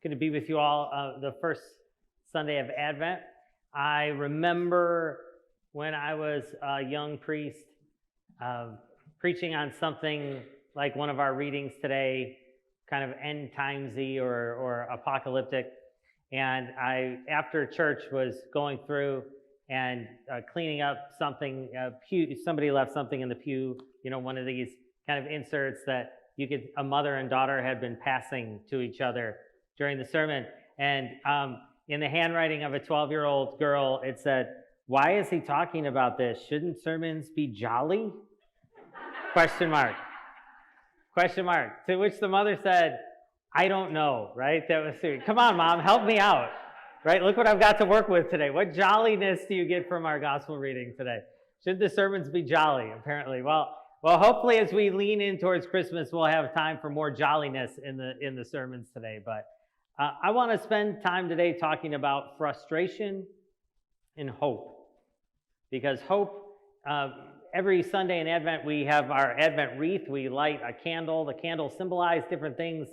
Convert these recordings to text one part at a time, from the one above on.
Good to be with you all the first Sunday of Advent. I remember when I was a young priest preaching on something like one of our readings today, kind of end timesy or apocalyptic. And I, after church, was going through and cleaning up something. Somebody left something in the pew, one of these kind of inserts that a mother and daughter had been passing to each other during the sermon. And in the handwriting of a 12-year-old girl, it said, "Why is he talking about this? Shouldn't sermons be jolly?" Question mark. Question mark. To which the mother said, "I don't know," right? That was serious. Come on, Mom, help me out, right? Look what I've got to work with today. What jolliness do you get from our gospel reading today? Should the sermons be jolly, apparently? Well, hopefully as we lean in towards Christmas, we'll have time for more jolliness in the sermons today. But I want to spend time today talking about frustration and hope. Because hope, every Sunday in Advent, we have our Advent wreath. We light a candle. The candles symbolize different things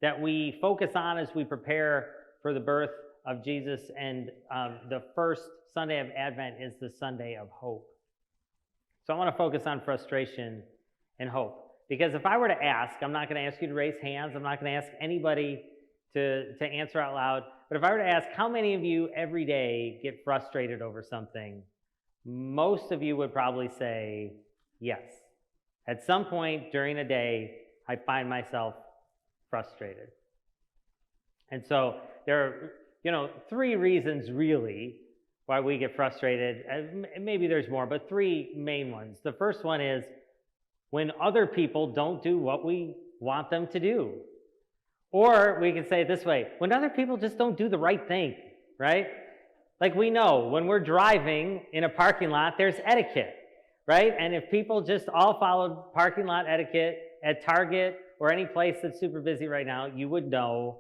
that we focus on as we prepare for the birth of Jesus. And the first Sunday of Advent is the Sunday of hope. So I want to focus on frustration and hope. Because if I were to ask, I'm not going to ask you to raise hands. I'm not going to ask anybody to answer out loud. But if I were to ask how many of you every day get frustrated over something, most of you would probably say yes. At some point during a day, I find myself frustrated. And so there are, three reasons really why we get frustrated. Maybe there's more, but three main ones. The first one is when other people don't do what we want them to do. Or we can say it this way, when other people just don't do the right thing, right? Like we know when we're driving in a parking lot, there's etiquette, right? And if people just all followed parking lot etiquette at Target or any place that's super busy right now, you would know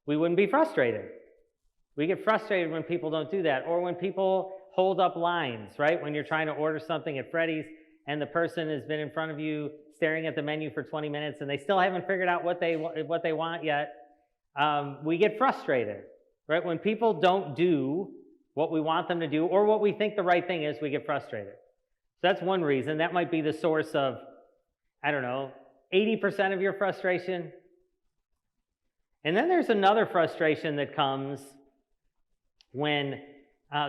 we wouldn't be frustrated. We get frustrated when people don't do that, or when people hold up lines, right? When you're trying to order something at Freddy's and the person has been in front of you staring at the menu for 20 minutes and they still haven't figured out what they want yet, we get frustrated, right? When people don't do what we want them to do or what we think the right thing is, we get frustrated. So that's one reason. That might be the source of, 80% of your frustration. And then there's another frustration that comes when,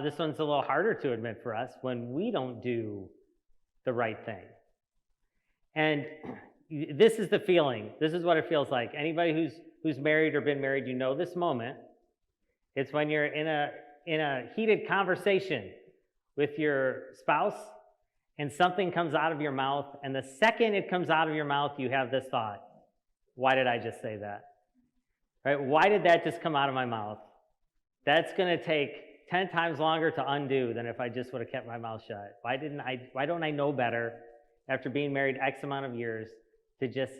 this one's a little harder to admit for us, when we don't do the right thing. And this is the feeling. This is what it feels like. Anybody who's married or been married, you know this moment. It's when you're in a heated conversation with your spouse and something comes out of your mouth, and the second it comes out of your mouth, you have this thought: why did I just say that? Right? Why did that just come out of my mouth? That's going to take 10 times longer to undo than if I just would have kept my mouth shut. Why don't I know better after being married X amount of years to just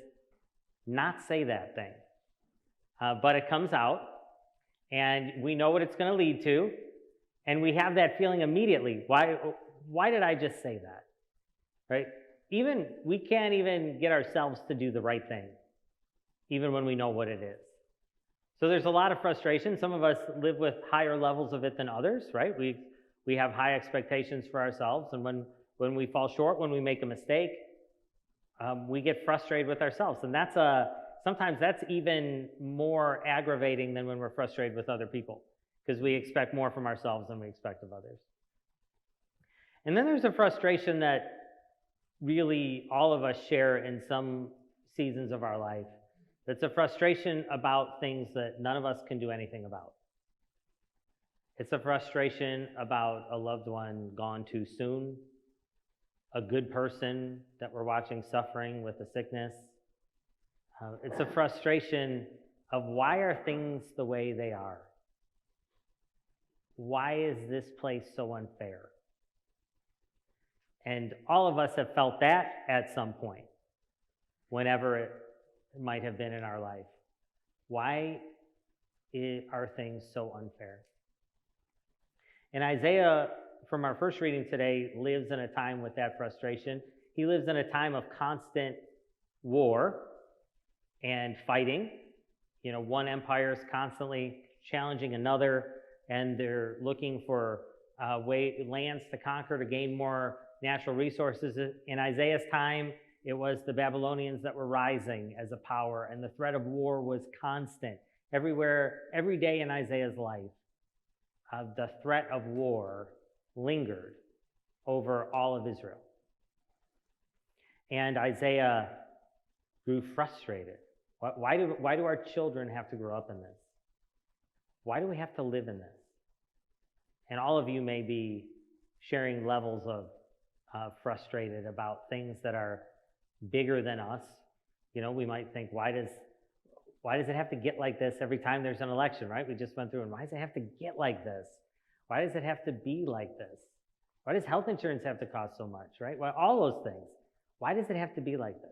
not say that thing? But it comes out, and we know what it's going to lead to, and we have that feeling immediately. Why did I just say that? Right? We can't even get ourselves to do the right thing, even when we know what it is. So there's a lot of frustration. Some of us live with higher levels of it than others, right? We have high expectations for ourselves, and when we fall short, when we make a mistake, we get frustrated with ourselves. And sometimes that's even more aggravating than when we're frustrated with other people, because we expect more from ourselves than we expect of others. And then there's a frustration that really all of us share in some seasons of our life. It's a frustration about things that none of us can do anything about. It's a frustration about a loved one gone too soon, a good person that we're watching suffering with a sickness. It's a frustration of, why are things the way they are? Why is this place so unfair? And all of us have felt that at some point, whenever it might have been in our life. Why are things so unfair? And Isaiah, from our first reading today, lives in a time with that frustration. He lives in a time of constant war and fighting. one empire is constantly challenging another, and they're looking for lands to conquer to gain more natural resources. In Isaiah's time, it was the Babylonians that were rising as a power, and the threat of war was constant. Everywhere, every day in Isaiah's life, the threat of war lingered over all of Israel. And Isaiah grew frustrated. Why do our children have to grow up in this? Why do we have to live in this? And all of you may be sharing levels of frustrated about things that are bigger than us. We might think, why does it have to get like this every time there's an election, right? We just went through, and why does it have to get like this? Why does it have to be like this? Why does health insurance have to cost so much, right? Well, all those things. Why does it have to be like this?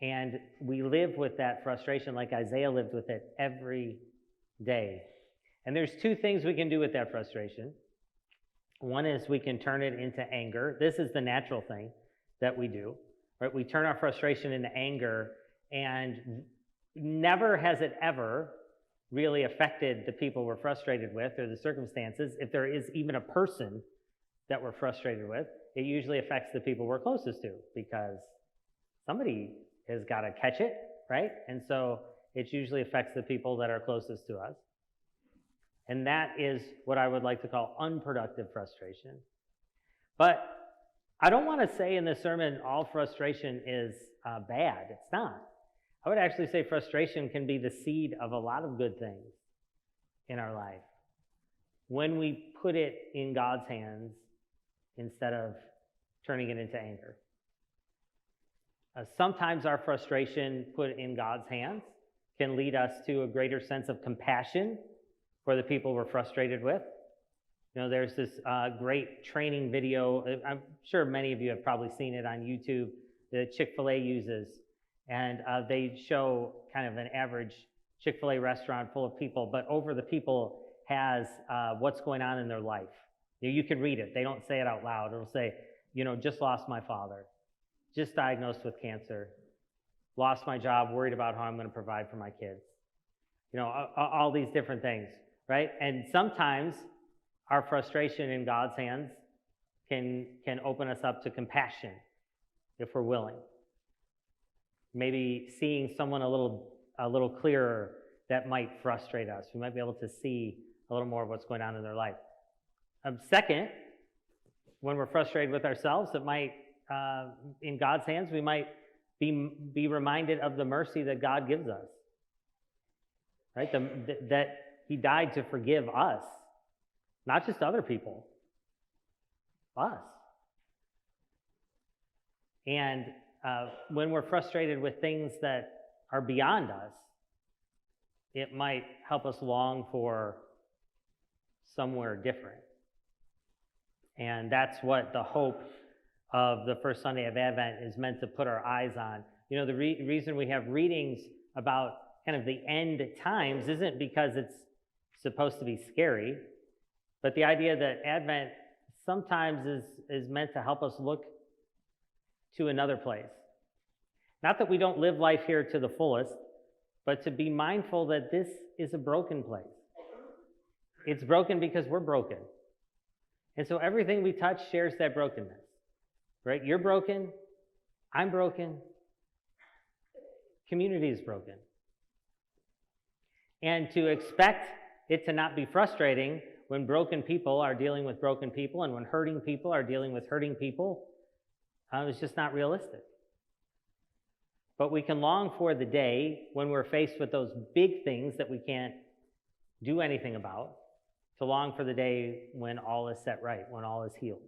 And we live with that frustration like Isaiah lived with it every day. And there's two things we can do with that frustration. One is we can turn it into anger. This is the natural thing that we do, right? We turn our frustration into anger, and never has it ever really affected the people we're frustrated with or the circumstances. If there is even a person that we're frustrated with, it usually affects the people we're closest to, because somebody has got to catch it, right? And so it usually affects the people that are closest to us. And that is what I would like to call unproductive frustration. But I don't want to say in this sermon all frustration is bad. It's not. I would actually say frustration can be the seed of a lot of good things in our life when we put it in God's hands instead of turning it into anger. Sometimes our frustration put in God's hands can lead us to a greater sense of compassion for the people we're frustrated with. There's this great training video. I'm sure many of you have probably seen it on YouTube that Chick-fil-A uses. And they show kind of an average Chick-fil-A restaurant full of people, but over the people has what's going on in their life. You can read it. They don't say it out loud. It'll say, just lost my father, just diagnosed with cancer, lost my job, worried about how I'm going to provide for my kids. All these different things, right? And sometimes our frustration in God's hands can open us up to compassion if we're willing. Maybe seeing someone a little clearer that might frustrate us. We might be able to see a little more of what's going on in their life. Second, when we're frustrated with ourselves, it might, in God's hands, we might be reminded of the mercy that God gives us, right? That He died to forgive us, not just other people, us. And when we're frustrated with things that are beyond us, it might help us long for somewhere different. And that's what the hope of the first Sunday of Advent is meant to put our eyes on. The reason we have readings about kind of the end times isn't because it's supposed to be scary, but the idea that Advent sometimes is meant to help us look to another place. Not that we don't live life here to the fullest, but to be mindful that this is a broken place. It's broken because we're broken. And so everything we touch shares that brokenness, right? You're broken, I'm broken, community is broken. And to expect it to not be frustrating when broken people are dealing with broken people and when hurting people are dealing with hurting people, it's just not realistic. But we can long for the day when we're faced with those big things that we can't do anything about, to long for the day when all is set right, when all is healed.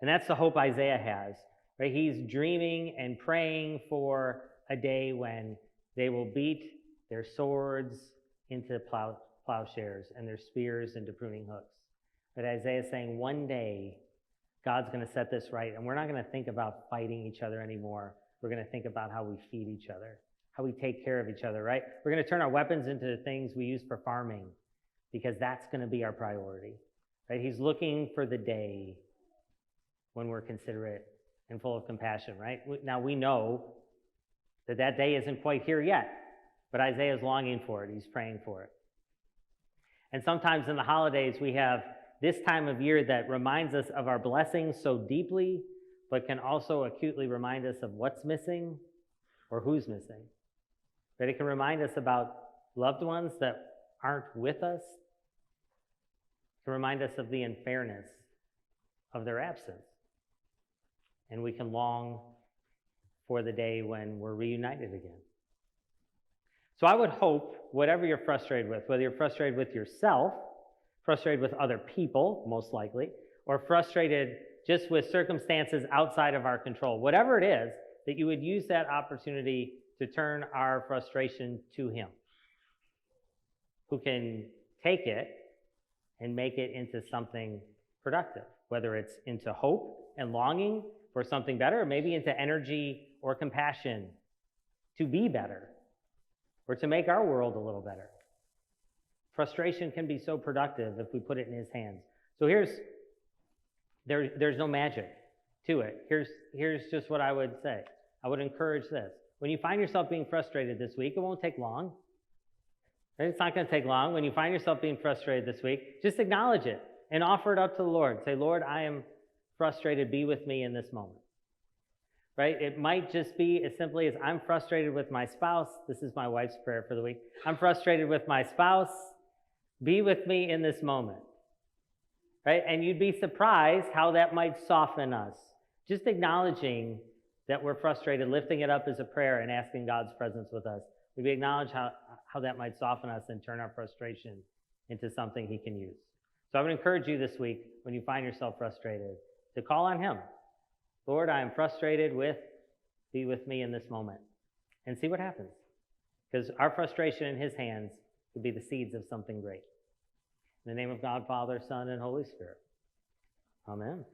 And that's the hope Isaiah has, right? He's dreaming and praying for a day when they will beat their swords into plowshares and their spears into pruning hooks. But Isaiah is saying one day God's going to set this right, and we're not going to think about fighting each other anymore. We're going to think about how we feed each other, how we take care of each other, right? We're going to turn our weapons into the things we use for farming, because that's going to be our priority, right? He's looking for the day when we're considerate and full of compassion, right? Now we know that day isn't quite here yet, but Isaiah is longing for it. He's praying for it. And sometimes in the holidays, we have this time of year that reminds us of our blessings so deeply, but can also acutely remind us of what's missing or who's missing. That it can remind us about loved ones that aren't with us. It can remind us of the unfairness of their absence. And we can long for the day when we're reunited again. So I would hope, whatever you're frustrated with, whether you're frustrated with yourself, frustrated with other people, most likely, or frustrated just with circumstances outside of our control, whatever it is, that you would use that opportunity to turn our frustration to Him, who can take it and make it into something productive, whether it's into hope and longing for something better, or maybe into energy or compassion to be better, or to make our world a little better. Frustration can be so productive if we put it in His hands. So there's no magic to it. Here's just what I would say. I would encourage this. When you find yourself being frustrated this week, it won't take long. It's not going to take long. When you find yourself being frustrated this week, just acknowledge it and offer it up to the Lord. Say, Lord, I am frustrated. Be with me in this moment. Right? It might just be as simply as I'm frustrated with my spouse. This is my wife's prayer for the week. I'm frustrated with my spouse. Be with me in this moment. Right? And you'd be surprised how that might soften us. Just acknowledging that we're frustrated, lifting it up as a prayer and asking God's presence with us. We acknowledge how that might soften us and turn our frustration into something He can use. So I would encourage you this week, when you find yourself frustrated, to call on Him. Lord, I am frustrated with, be with me in this moment. And see what happens. Because our frustration in His hands could be the seeds of something great. In the name of God, Father, Son, and Holy Spirit. Amen.